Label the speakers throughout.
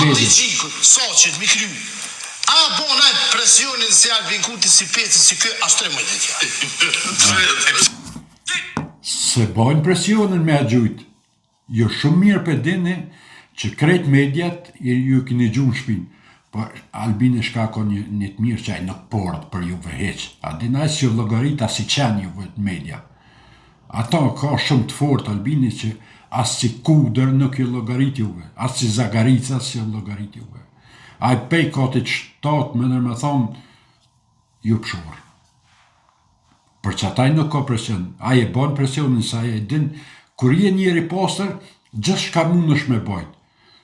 Speaker 1: Abdigjikut, Soqit, mi kryu. A bonajt presionin si Albin Kurti, si Peci, si kë, ashtë 13
Speaker 2: Se bojnë presionin me a gjujt. Jo shumë mirë për dini që krejt mediat ju kini gjumë shpinë. Po Albini shka ko një të mirë që aj nuk porët për juve heqë. A dinaj si jo logarita si qenë juve të media. Ato ka shumë të fort Albini që as si kuder nuk jo logarit juve. As si Zagarica si jo logarit juve. Aj pej katit 7 me nërë me thonë ju pëshorë. Për që ataj nuk ka presion. Aj e bon presionin sa aj e din. Kur je njeri pasër, gjithë shka mund është me bajt.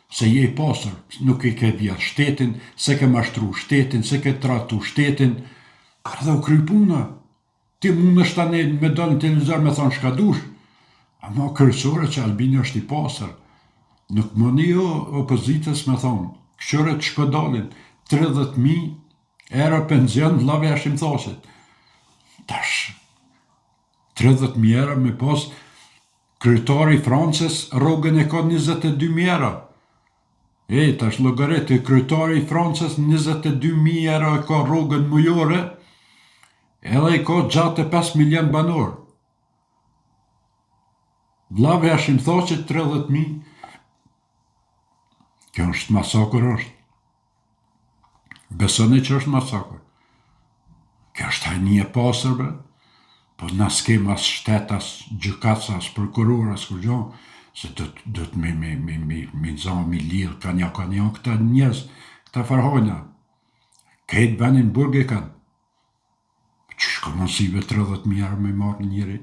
Speaker 2: Se je i pasër, nuk i ke vjetë shtetin, se ke mashtru shtetin, se ke tratu shtetin. Edhe u kry puna. Ti mund është tani me do në televizor me thonë shka dush. Ama kërësore që Albini është i pasër. Nuk më një opozitës me thonë, këshore të shkodalin, 30.000 euro penzion vlave ashtim thosit. Tash, 30.000 euro me pas, kryetari i Francës rrogën e ka 22.000 euro. Tash logaretë, kryetari i Francës 22.000 euro e ka rrogën mujore, edhe i ka gjatë 5 milion banor. Vlave ashtim thosit 30.000. Kjo është masakër është. Besoni që është masakër. Kjo është hajni e pasërbe, po na s'kem as shtet, as gjykat, as prokuror, as kur gjo, se do të me zonë, me lirë, ka një këta njerëz, këta farhojna. Këtë banin burge kanë. Që shko mësive 30.000 euro me marrë njëri.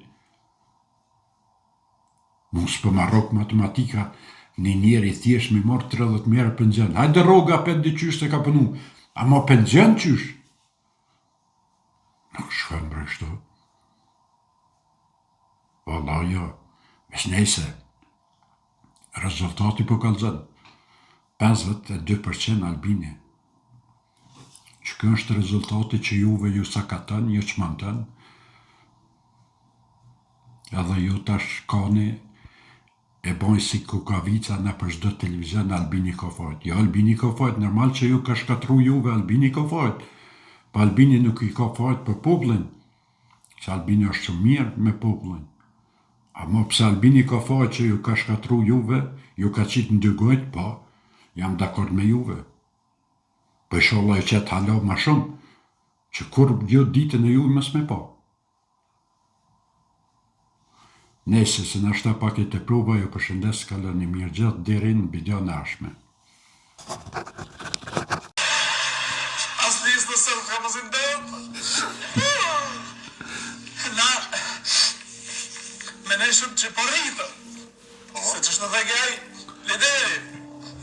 Speaker 2: Mos për marrok matematika, një njeri thjesht me marrë 30.000 euro penzion. Hajde roga për dyqysh se ka pënu. Ama penzion qysh? Nuk shkën bre kështu. Valla jo. Vesh nejse. Rezultati po kalzën. 52% Albini. Që kjo është rezultati që juve ju sakatën, ju qmantën. Edhe ju tash kani e bojnë si kukavica në për shdo televizion Albini ka fajt. Jo, Albini ka fajt, normal që ju ka shkatru juve, Albini ka fajt. Pa Albini nuk i ka fajt për popullin, që Albini është shumë mirë me popullin. Ama pëse Albini ka fajt që ju ka shkatru juve, ju ka qitë në dygojt, pa, jam dakord me juve. Për sholla ju qëtë halo ma shumë, që kur jo ditën e juve mës me pa. Nese, se në ashta pak e të pruva, ju përshëndes, kalon një mirë gjithë deri në video në ashme.
Speaker 1: Asli në sërë ka mëzin dërë. Na, me ne shumë që porritë. Se që shtë në dhe gaj, lideri.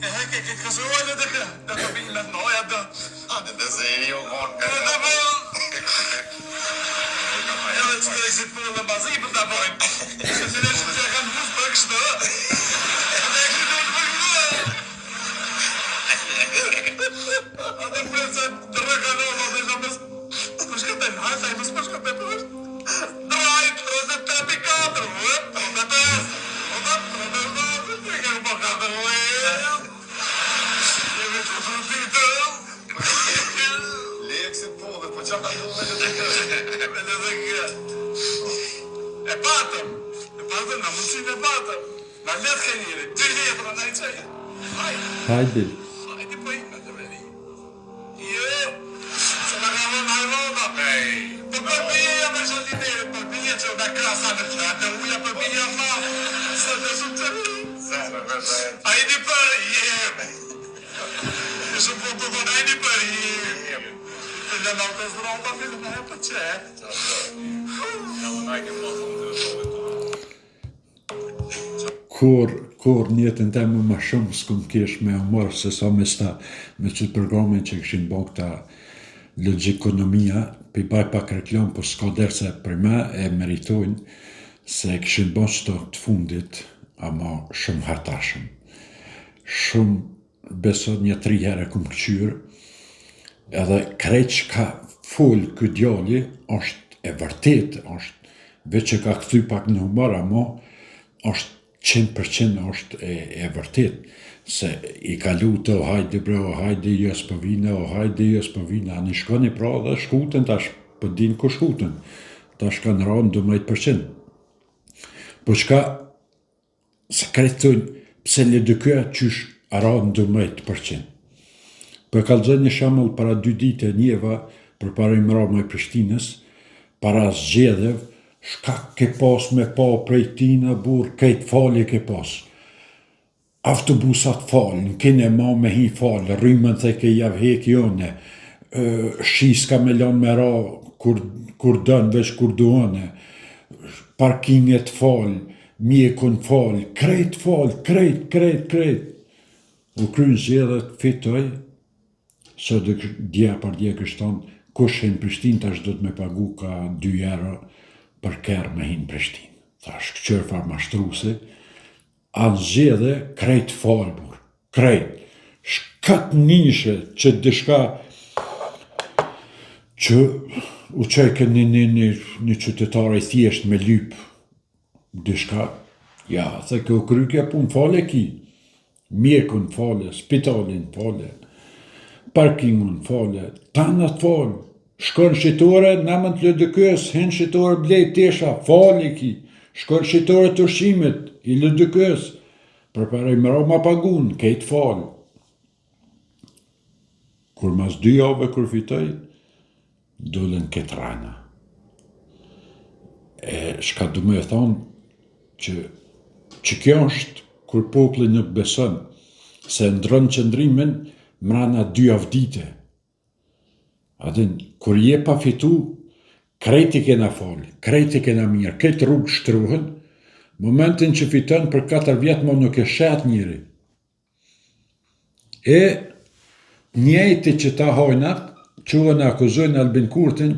Speaker 1: E heke, këtë kësuaj në dhe kë. Dhe të binë me noja dhe. A dhe dhe se i u konë këtë. Dhe dhe edhe që të eksit për dhe bazi për të bojnë. Se të ne që të kanë vëzë për kështë. Dhe e këtë të për këtë. A dhe për se të rëkanovë, dhe që mësë përshkëtën. Hajta i mësë përshkëtën për është. Drajt, dhe të epi 4, dhe 5. Dhe të kanë për 4, jemi të frutitë. Leksit po dhe po qatë do me dhe kë. E patëm, na mundësin e patëm. Na letë ke njëri, 2 letra, na i qajë.
Speaker 2: Hajde.
Speaker 1: Hajde po i me të veri. Jo, se na ka vënë hajrona. Po përbije me shaldinere, përbije që me krasa në të uja përbije ma. Se të shumë të veri. Hajde për jeme. E shumë po të thonë, hajde për jeme. Dhe në të zrota filë me e për qetë.
Speaker 2: Kur njëtën temë ma shumë s'kum kesh me umorë se sa me sta me qëtë programin që këshin bo këta logikonomia, për i baj pak reklam, po s'ka derse për me e meritojnë se këshin bo qëto të fundit, ama shumë hartashëm. Shumë beso një 3 herë kum këqyrë, edhe krejt që ka full këtë djalli, është e vërtet, është veç që ka këthy pak në humor, ama është 100% është e vërtet. se i kalu të o hajde bre, o hajde jës për vina, o hajde jës për vina, a një shkoni pra dhe shkuten, tash për din ku shkuten, tash kanë ranë 12%. Po shka, se kretë thënë, pse LDK qysh ranë 12%. Për kalëzën një shamull para 2 dite njeva, për para i mrama i Prishtinës, para zgjedhjev, shka ke pas me pa prej tina burë, kejt fali ke pas. Autobusat falën, kene ma me hi falë, rrimën the ke jav hek jone, shiska me lanë me ra, kur dënë, veç kur duane, parkinget falë, mjekun falë, krejt falë, krejt. U krynë zjedhet fitoj, së dje par dje kështon, kush hinë Prishtinë tash do të me pagu ka 2 euro për kërë me hinë Prishtinë. Tash këqër farmashtruse, anë zjedhe krejt falë, bur, krejt. Shkat nishe që dishka që u qejke një qytetare i thjesht me lyp dishka, ja, the ke u krykja pun fale ki, mjekun fale, spitalin fale, parkingun fale, tanat fale, shkon shqitore, namën të LDK-s, hen shqitore blej tesha, fale ki, shkon shqitore të ushqimit, i LDK-s, për para i mëra ma pagun, kejt falë. Kur mas 2 javë kur fitoj, dollën këtë rana. Shka du me thonë që kjo është kur popli nuk beson, se ndronë qëndrimin mrana 2 javdite. Adin, kur je pa fitu, krejti kena falë, krejti kena mirë, këtë rrugë shtruhen, momentin që fiton për 4 vjetë mo nuk e shet njëri. E njejti që ta hojnat, quhen e akuzojnë Albin Kurtin,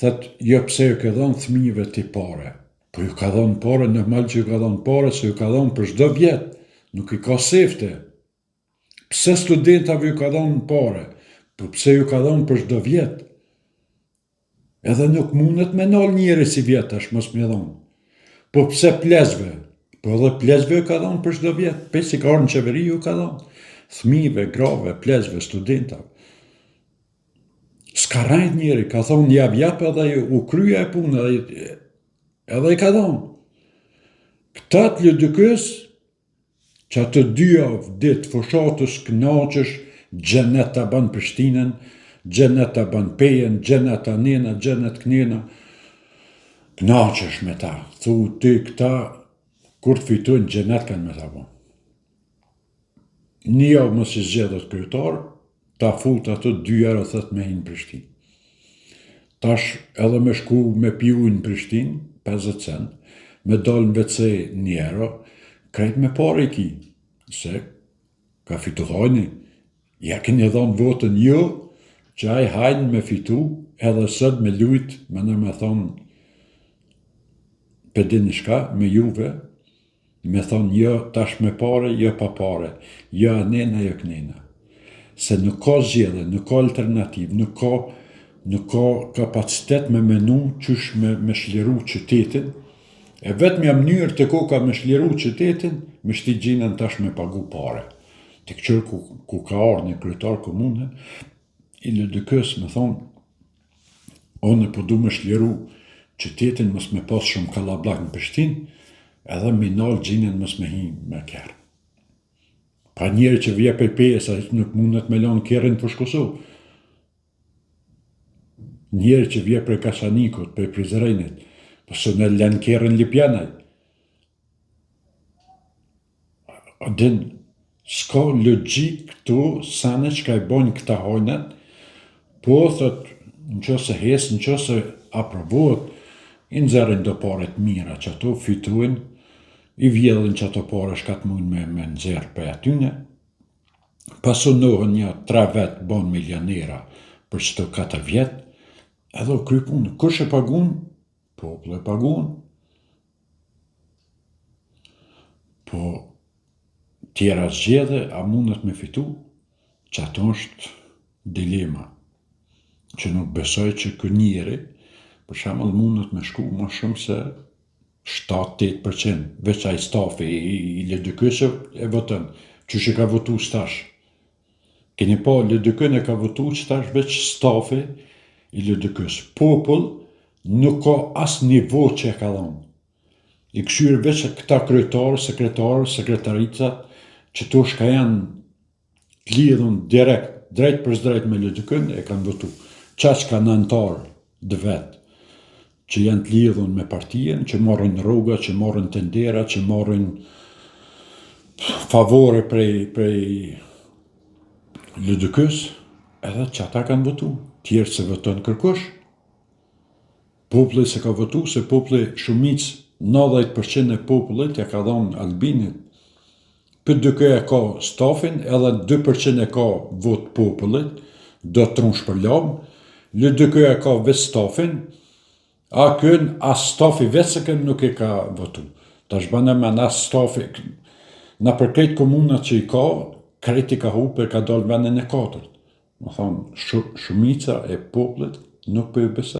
Speaker 2: thët, jo pse ju ka dhonë thmive ti pare. Po ju ka dhonë pare, normal që ju ka dhonë pare, se ju ka dhonë për shdo vjetë, nuk i ka sefte. Pse studentave ju ka dhonë pare, po pse ju ka dhonë për shdo vjetë. Edhe nuk mundet me nal njëri si vjetash, mos me dhonë. Po pse plezve? Po edhe plezve ju ka dhonë për shdo vjetë, pesi ka orë në qeveri ju ka dhonë. Thmive, grave, plezve, studentave. Ska rajt njeri, ka thonë jap edhe u kryja e punë, edhe i ka thonë. Këtat LDK-s, që atë 2 javë ditë fushatës knaqësh, gjenet të banë Prishtinën, gjenet të banë Pejen, gjenet të nena, gjenet kënena, knaqësh me ta. Thu ty këta, kur të fitojnë, gjenet kanë me ta banë. 1 javë mos i zgjedhët kryetar, ta fut ato 2 euro thët me hinë Prishtinë. Tash edhe me shku me piu në Prishtinë, 50 cent, me dal në WC 1 euro, krejt me pare i ki, se ka fitu hajni, ja keni dhonë votën jo, që aj hajnë me fitu, edhe sët me lujt, me në me thonë, pedini shka, me juve, me thonë jo tash me pare, jo pa pare, jo anena, jo kënena. Se nuk ka zgjedhje, nuk ka alternativë, nuk ka kapacitet me menu qysh me shliru qytetin, e vetëmja mënyrë të koka me shliru qytetin, me shti gjinën tash me pagu pare. Të këqër ku ka arë një kryetar komune, i LDK-s me thonë, one po du me shliru qytetin, mos me pas shumë kalablak në Prishtinë, edhe me nalë gjinën mos me hi me kërë. Pa njeri që vje për peje, sa nuk mundet me lanë kërën për Kosovë. Njeri që vje për Kasanikut, për Prizrenit, përse në lënë kërën Lipjanaj. Adin, s'ka logjik këtu, sane që ka i bojnë këta hojnat, po, thët, në qëse hes, në qëse aprovohet, i nëzërin do paret mira që ato fituin, i vjedhin që ato pare shkat mund me nëzërë për atyne, pasunohen një 3 vetë bon milionera për qëto 4 vjetë, edhe o kry punë. Kush e pagun? Populli e pagun. Po tjera zgjedhe, a mundet me fitu? Që ato është dilema, që nuk besoj që kë njeri, për shembull mundet me shku ma shumë se 7-8%, veç ai stafi i LDK-s e voton. që që ka votu stash. Keni pa, LDK e ka votu stash veç stafi i LDK-s. Popull nuk ka as një votë që e ka dhonë. I këshyrë veç këta kryetarë, sekretaricat, që to shka janë të lidhën direkt, drejt për drejt me LDK-n, e kanë votu. Qa që ka në antarë dë vetë, që janë të lidhën me partijen, që marrin rruga, që marrin tendera, që marrin favore prej LDK-s, edhe që ata kanë votu. Tjerë se voton kërkush. Populli se ka votu, se populli shumic, 90% e popullit ja ka dhonë Albinit. PDK e ka stafin, edhe 2% e ka vot popullit, do të trunë shpërlam, LDK e ka vetë stafin, a kën, as stafi vetësëkën nuk e ka votu. Ta shbane me as stafi, na për krejt komunat që i ka, krejt i ka hupe, ka dalë vendin e 4. Më thonë, shumica e popullit nuk për i besë.